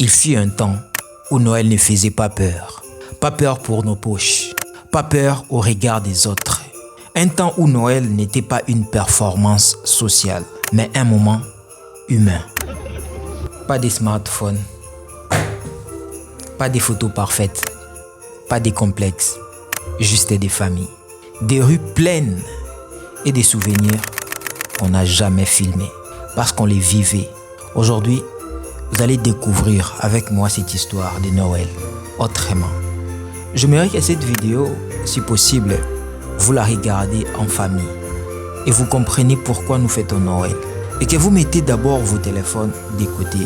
Il fut un temps où Noël ne faisait pas peur. Pas peur pour nos poches, pas peur au regard des autres. Un temps où Noël n'était pas une performance sociale, mais un moment humain. Pas des smartphones, pas des photos parfaites, pas des complexes, juste des familles. Des rues pleines et des souvenirs qu'on n'a jamais filmés parce qu'on les vivait. Aujourd'hui, vous allez découvrir avec moi cette histoire de Noël autrement. J'aimerais que cette vidéo, si possible, vous la regardez en famille et vous compreniez pourquoi nous fêtons Noël. Et que vous mettez d'abord vos téléphones de côté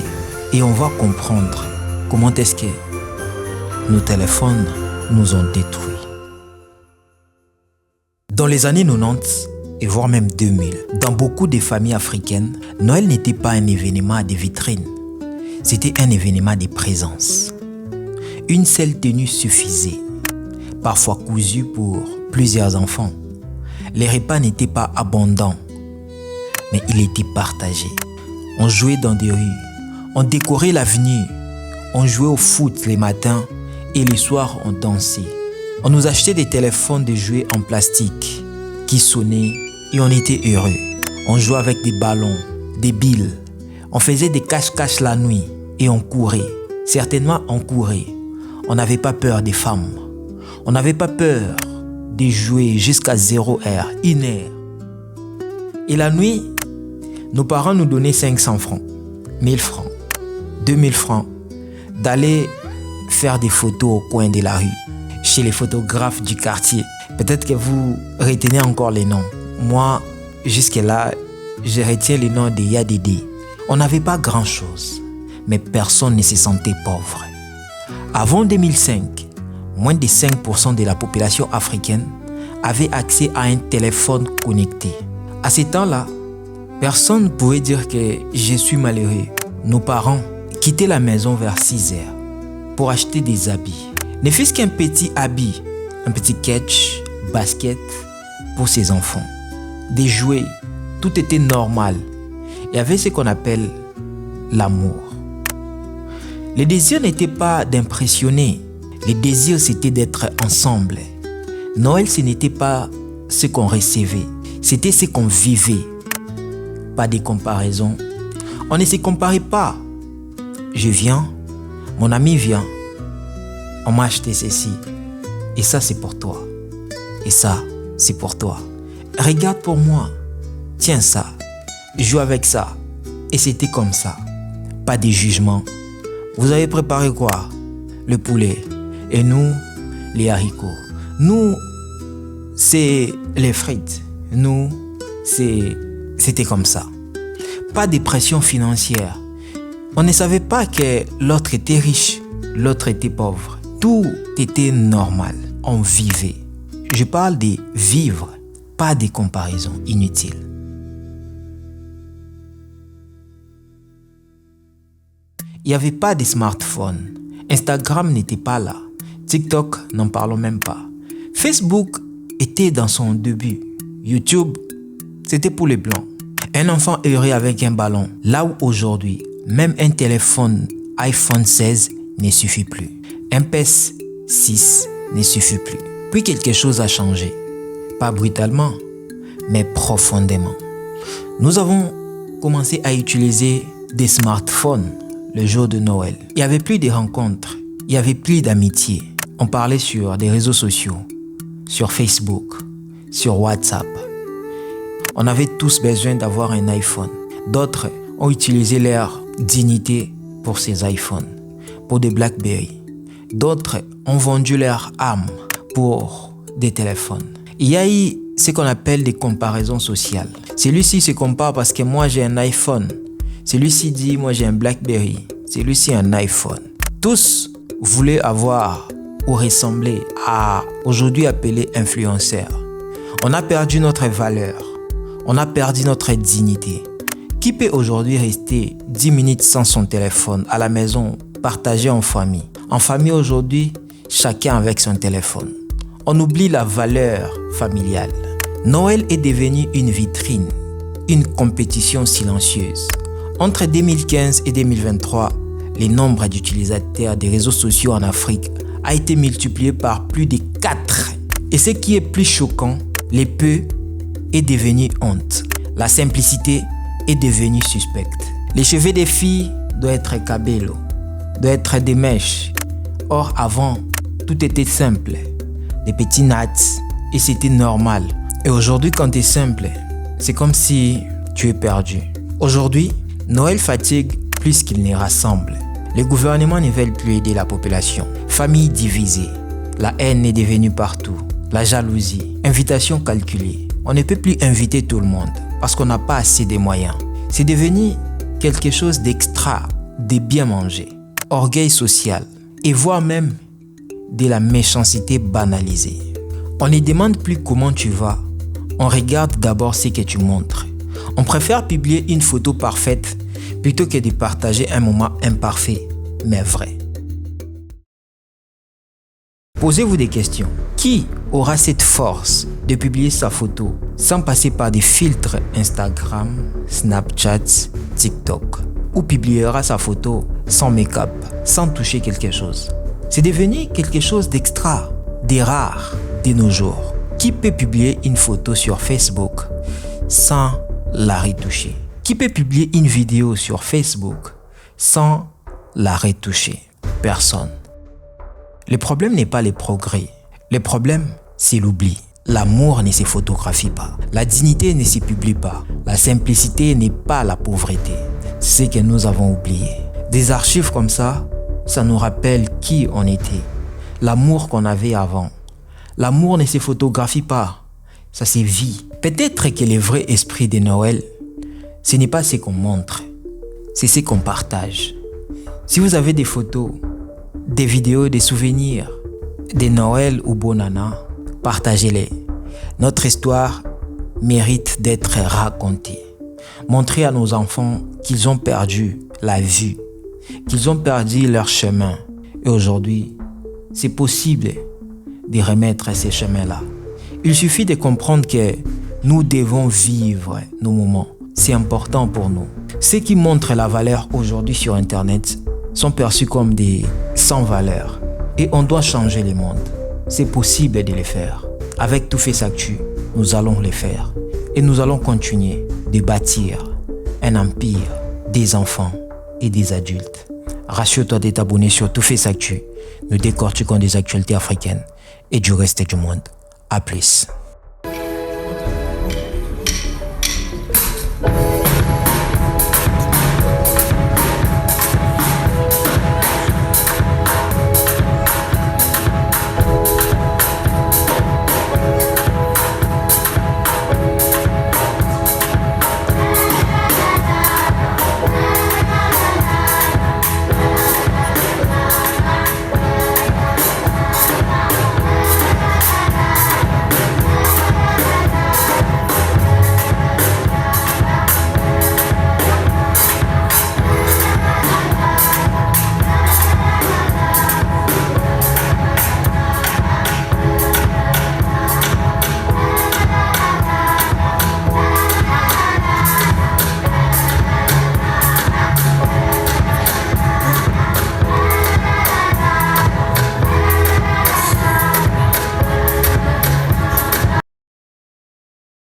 et on va comprendre comment est-ce que nos téléphones nous ont détruits. Dans les années 90 et voire même 2000, dans beaucoup de familles africaines, Noël n'était pas un événement de vitrine. C'était un événement de présence. Une seule tenue suffisait, parfois cousue pour plusieurs enfants. Les repas n'étaient pas abondants, mais il était partagé. On jouait dans des rues, on décorait l'avenue, on jouait au foot les matins et les soirs on dansait. On nous achetait des téléphones de jouets en plastique qui sonnaient et on était heureux. On jouait avec des ballons, des billes. On faisait des cache-cache la nuit et on courait. Certainement on courait. On n'avait pas peur des femmes. On n'avait pas peur de jouer jusqu'à 0 heure, 1 heure. Et la nuit, nos parents nous donnaient 500 francs, 1000 francs, 2000 francs, d'aller faire des photos au coin de la rue, chez les photographes du quartier. Peut-être que vous retenez encore les noms. Moi, jusque-là, je retiens les noms de Yadédé. On n'avait pas grand-chose, mais personne ne se sentait pauvre. Avant 2005, moins de 5% de la population africaine avait accès à un téléphone connecté. À ce temps-là, personne ne pouvait dire que je suis malheureux. Nos parents quittaient la maison vers 6 heures pour acheter des habits. Ne fût-ce qu'un petit habit, un petit catch, basket pour ses enfants. Des jouets, tout était normal. Il y avait ce qu'on appelle l'amour. Le désir n'était pas d'impressionner. Le désir, c'était d'être ensemble. Noël, ce n'était pas ce qu'on recevait. C'était ce qu'on vivait. Pas de comparaison. On ne se comparait pas. Je viens, mon ami vient. On m'a acheté ceci. Et ça, c'est pour toi. Et ça, c'est pour toi. Regarde pour moi. Tiens ça. Joue avec ça. Et c'était comme ça. Pas de jugement. Vous avez préparé quoi? Le poulet. Et nous, les haricots. Nous, c'est les frites. Nous, c'était comme ça. Pas de pression financière. On ne savait pas que l'autre était riche, l'autre était pauvre. Tout était normal. On vivait. Je parle de vivre, pas de comparaisons inutiles. Il n'y avait pas de smartphone. Instagram n'était pas là. TikTok, n'en parlons même pas. Facebook était dans son début. YouTube, c'était pour les blancs. Un enfant heureux avec un ballon. Là où aujourd'hui, même un téléphone iPhone 16 ne suffit plus. Un PS6 ne suffit plus. Puis quelque chose a changé. Pas brutalement, mais profondément. Nous avons commencé à utiliser des smartphones le jour de Noël. Il n'y avait plus de rencontres. Il n'y avait plus d'amitié. On parlait sur des réseaux sociaux, sur Facebook, sur WhatsApp. On avait tous besoin d'avoir un iPhone. D'autres ont utilisé leur dignité pour ces iPhones, pour des BlackBerry. D'autres ont vendu leur âme pour des téléphones. Il y a eu ce qu'on appelle des comparaisons sociales. Celui-ci se compare parce que moi j'ai un iPhone. Celui-ci dit moi j'ai un BlackBerry. Celui-ci un iPhone. Tous voulaient avoir ou ressembler à aujourd'hui appelé influenceurs. On a perdu notre valeur. On a perdu notre dignité. Qui peut aujourd'hui rester 10 minutes sans son téléphone à la maison, partagé en famille? En famille aujourd'hui, chacun avec son téléphone. On oublie la valeur familiale. Noël est devenu une vitrine, une compétition silencieuse. Entre 2015 et 2023, le nombre d'utilisateurs des réseaux sociaux en Afrique a été multiplié par plus de 4. Et ce qui est plus choquant, le peu est devenu honte. La simplicité est devenue suspecte. Les cheveux des filles doivent être cabello, doivent être des mèches. Or avant, tout était simple. Des petits nattes et c'était normal. Et aujourd'hui, quand tu es simple, c'est comme si tu es perdu. Aujourd'hui, Noël fatigue plus qu'il ne rassemble. Les gouvernements ne veulent plus aider la population. Famille divisée. La haine est devenue partout. La jalousie. Invitation calculée. On ne peut plus inviter tout le monde parce qu'on n'a pas assez de moyens. C'est devenu quelque chose d'extra, de bien manger. Orgueil social et voire même de la méchanceté banalisée. On ne demande plus comment tu vas. On regarde d'abord ce que tu montres. On préfère publier une photo parfaite plutôt que de partager un moment imparfait, mais vrai. Posez-vous des questions. Qui aura cette force de publier sa photo sans passer par des filtres Instagram, Snapchat, TikTok? Ou publiera sa photo sans make-up, sans toucher quelque chose? C'est devenu quelque chose d'extra, de rare de nos jours. Qui peut publier une photo sur Facebook sans la retoucher? Qui peut publier une vidéo sur Facebook sans la retoucher? Personne. Le problème n'est pas les progrès. Le problème, c'est l'oubli. L'amour ne se photographie pas. La dignité ne se publie pas. La simplicité n'est pas la pauvreté. C'est ce que nous avons oublié. Des archives comme ça nous rappelle qui on était. L'amour qu'on avait avant. L'amour ne se photographie pas. Ça se vit. Peut-être que le vrai esprit de Noël, ce n'est pas ce qu'on montre. C'est ce qu'on partage. Si vous avez des photos, des vidéos, des souvenirs de Noël ou Bonana, partagez-les. Notre histoire mérite d'être racontée. Montrez à nos enfants qu'ils ont perdu la vue, qu'ils ont perdu leur chemin. Et aujourd'hui, c'est possible de remettre ces chemins-là. Il suffit de comprendre que nous devons vivre nos moments. C'est important pour nous. Ceux qui montrent la valeur aujourd'hui sur Internet sont perçus comme des sans valeur. Et on doit changer le monde. C'est possible de le faire. Avec Toufface Actu, nous allons le faire. Et nous allons continuer de bâtir un empire des enfants et des adultes. Rassure-toi de t'abonner sur Toufface Actu. Nous décortiquons des actualités africaines et du reste du monde. À plus.